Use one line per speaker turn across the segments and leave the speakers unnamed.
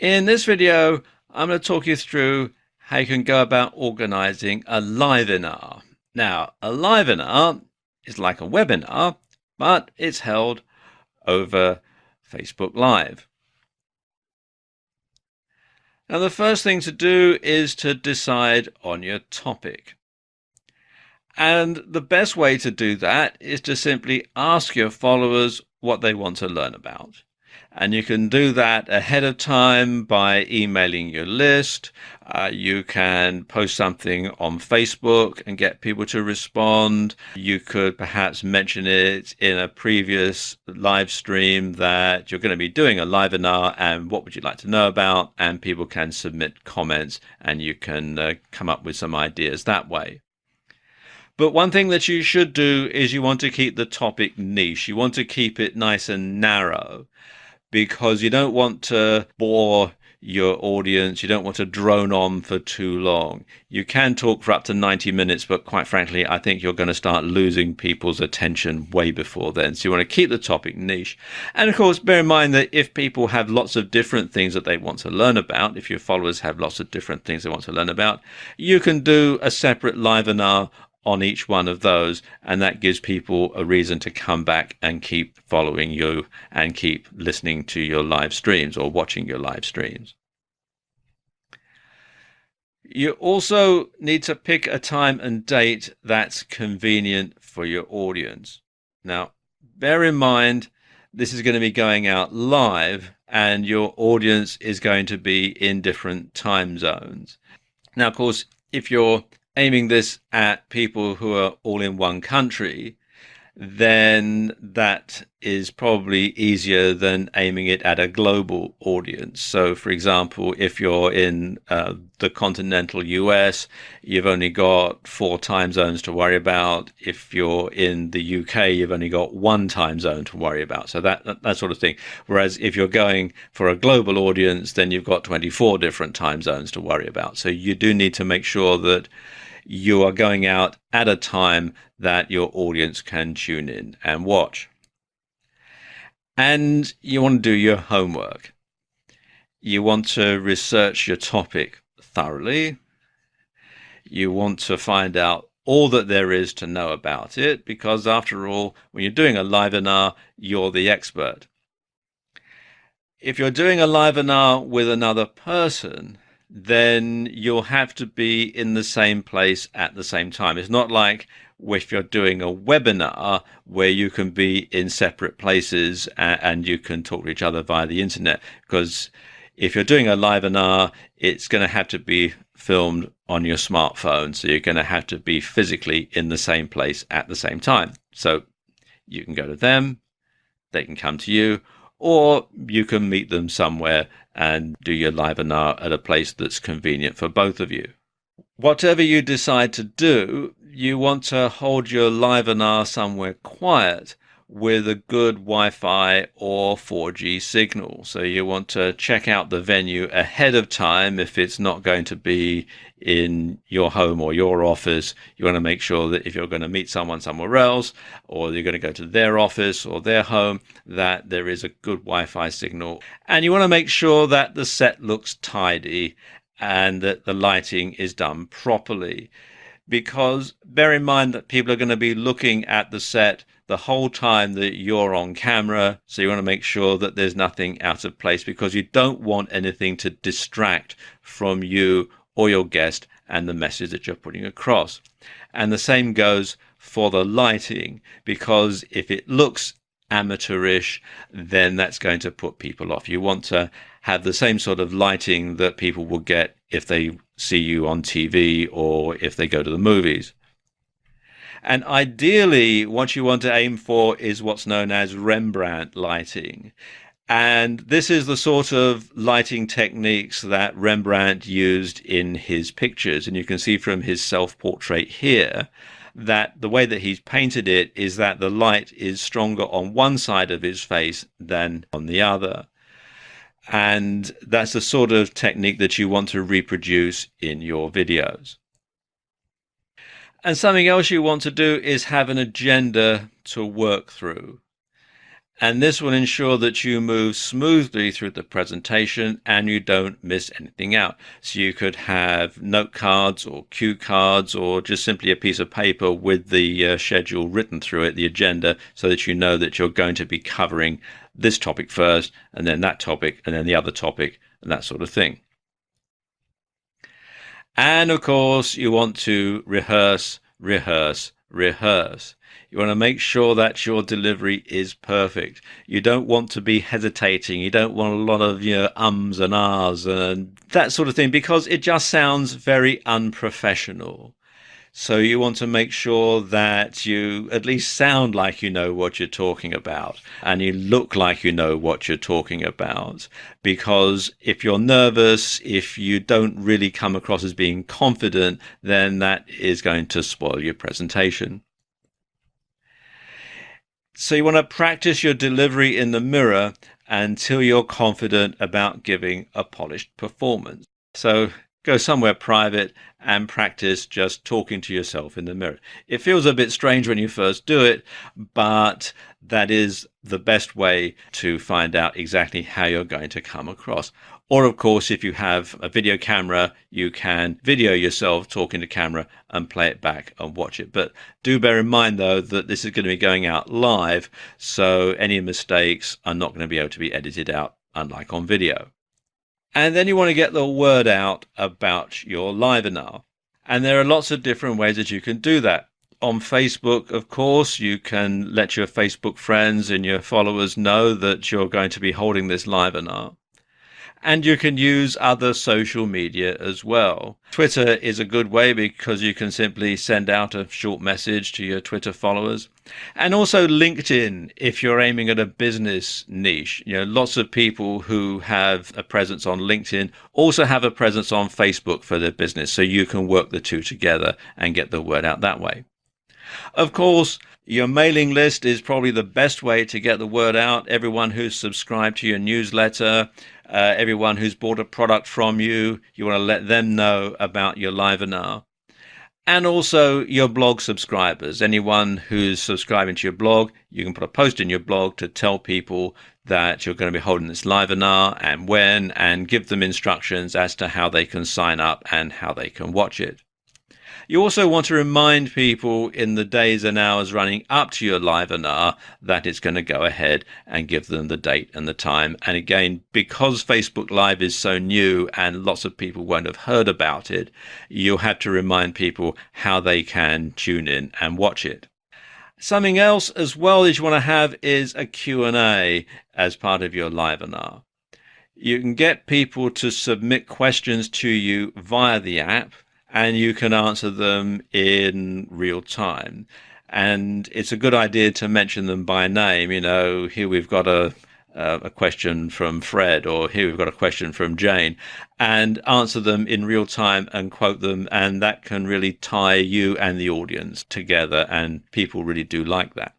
In this video, I'm going to talk you through how you can go about organizing a Livenar. Now, a Livenar is like a webinar, but it's held over Facebook Live. Now, the first thing to do is to decide on your topic. And the best way to do that is to simply ask your followers what they want to learn about. And you can do that ahead of time by emailing your list. You can post something on Facebook and get people to respond. You could perhaps mention it in a previous live stream that you're going to be doing a Livenar and what would you like to know about, and people can submit comments and you can come up with some ideas that way. But one thing that you should do is you want to keep the topic niche. You want to keep it nice and narrow because you don't want to bore your audience. You don't want to drone on for too long. You can talk for up to 90 minutes, but quite frankly, I think you're going to start losing people's attention way before then. So you want to keep the topic niche. And of course, bear in mind that if people have lots of different things that they want to learn about, if your followers have lots of different things they want to learn about, you can do a separate Livenar on each one of those, and that gives people a reason to come back and keep following you and keep listening to your live streams or watching your live streams. You also need to pick a time and date that's convenient for your audience. Now, bear in mind, this is going to be going out live and your audience is going to be in different time zones. Now, of course, if you're aiming this at people who are all in one country, then that is probably easier than aiming it at a global audience. So, for example, if you're in the continental US, you've only got 4 time zones to worry about. If you're in the UK, you've only got 1 time zone to worry about. So that sort of thing. Whereas if you're going for a global audience, then you've got 24 different time zones to worry about. So you do need to make sure that you are going out at a time that your audience can tune in and watch. And you want to do your homework. You want to research your topic thoroughly. You want to find out all that there is to know about it, because after all, when you're doing a Livenar, you're the expert. If you're doing a Livenar with another person, then you'll have to be in the same place at the same time. It's not like if you're doing a webinar where you can be in separate places and you can talk to each other via the internet, because if you're doing a Livenar, it's going to have to be filmed on your smartphone. So you're going to have to be physically in the same place at the same time. So you can go to them, they can come to you, or you can meet them somewhere and do your Livenar at a place that's convenient for both of you. Whatever you decide to do, you want to hold your Livenar somewhere quiet with a good Wi-Fi or 4G signal. So you want to check out the venue ahead of time. If it's not going to be in your home or your office, you want to make sure that if you're going to meet someone somewhere else, or you're going to go to their office or their home, that there is a good Wi-Fi signal. And you want to make sure that the set looks tidy and that the lighting is done properly. Because bear in mind that people are going to be looking at the set the whole time that you're on camera. So you want to make sure that there's nothing out of place, because you don't want anything to distract from you or your guest and the message that you're putting across. And the same goes for the lighting, because if it looks amateurish, then that's going to put people off. You want to have the same sort of lighting that people will get if they see you on TV or if they go to the movies. And ideally, what you want to aim for is what's known as Rembrandt lighting. And this is the sort of lighting techniques that Rembrandt used in his pictures. And you can see from his self-portrait here that the way that he's painted it is that the light is stronger on one side of his face than on the other. And that's the sort of technique that you want to reproduce in your videos. And something else you want to do is have an agenda to work through. And this will ensure that you move smoothly through the presentation and you don't miss anything out. So you could have note cards or cue cards or just simply a piece of paper with the schedule written through it, the agenda, so that you know that you're going to be covering this topic first and then that topic and then the other topic and that sort of thing. And of course, you want to rehearse, rehearse, rehearse. You want to make sure that your delivery is perfect. You don't want to be hesitating. You don't want a lot of ums and ahs and that sort of thing, because it just sounds very unprofessional. So you want to make sure that you at least sound like you know what you're talking about and you look like you know what you're talking about. Because if you're nervous, if you don't really come across as being confident, then that is going to spoil your presentation. So you want to practice your delivery in the mirror until you're confident about giving a polished performance. So go somewhere private and practice just talking to yourself in the mirror. It feels a bit strange when you first do it, but that is the best way to find out exactly how you're going to come across. Or, of course, if you have a video camera, you can video yourself talking to camera and play it back and watch it. But do bear in mind, though, that this is going to be going out live, so any mistakes are not going to be able to be edited out, unlike on video. And then you want to get the word out about your Livenar. And there are lots of different ways that you can do that. On Facebook, of course, you can let your Facebook friends and your followers know that you're going to be holding this Livenar. And you can use other social media as well. Twitter is a good way because you can simply send out a short message to your Twitter followers. And also LinkedIn, if you're aiming at a business niche. Lots of people who have a presence on LinkedIn also have a presence on Facebook for their business. So you can work the two together and get the word out that way. Of course, your mailing list is probably the best way to get the word out. Everyone who's subscribed to your newsletter, everyone who's bought a product from you, you want to let them know about your Livenar. And also your blog subscribers. Anyone who's subscribing to your blog, you can put a post in your blog to tell people that you're going to be holding this Livenar and when, and give them instructions as to how they can sign up and how they can watch it. You also want to remind people in the days and hours running up to your Livenar that it's going to go ahead and give them the date and the time. And again, because Facebook Live is so new and lots of people won't have heard about it, you'll have to remind people how they can tune in and watch it. Something else as well that you want to have is a Q&A as part of your Livenar. You can get people to submit questions to you via the app, and you can answer them in real time. And it's a good idea to mention them by name. Here we've got a question from Fred, or here we've got a question from Jane, and answer them in real time and quote them. And that can really tie you and the audience together, and people really do like that.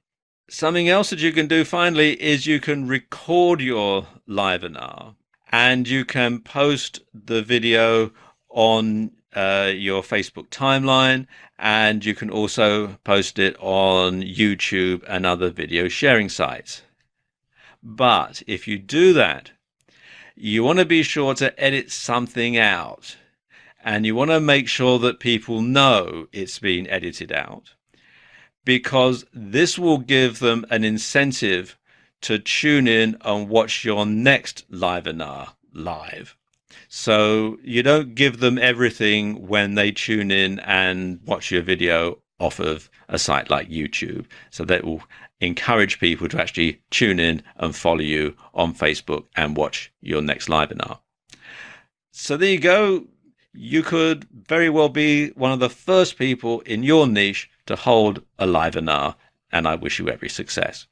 Something else that you can do finally is you can record your Livenar, and you can post the video on your Facebook timeline, and you can also post it on YouTube and other video sharing sites. But if you do that, you want to be sure to edit something out, and you want to make sure that people know it's been edited out, because this will give them an incentive to tune in and watch your next Livenar live. So you don't give them everything when they tune in and watch your video off of a site like YouTube. So that will encourage people to actually tune in and follow you on Facebook and watch your next Livenar. So there you go. You could very well be one of the first people in your niche to hold a Livenar, and I wish you every success.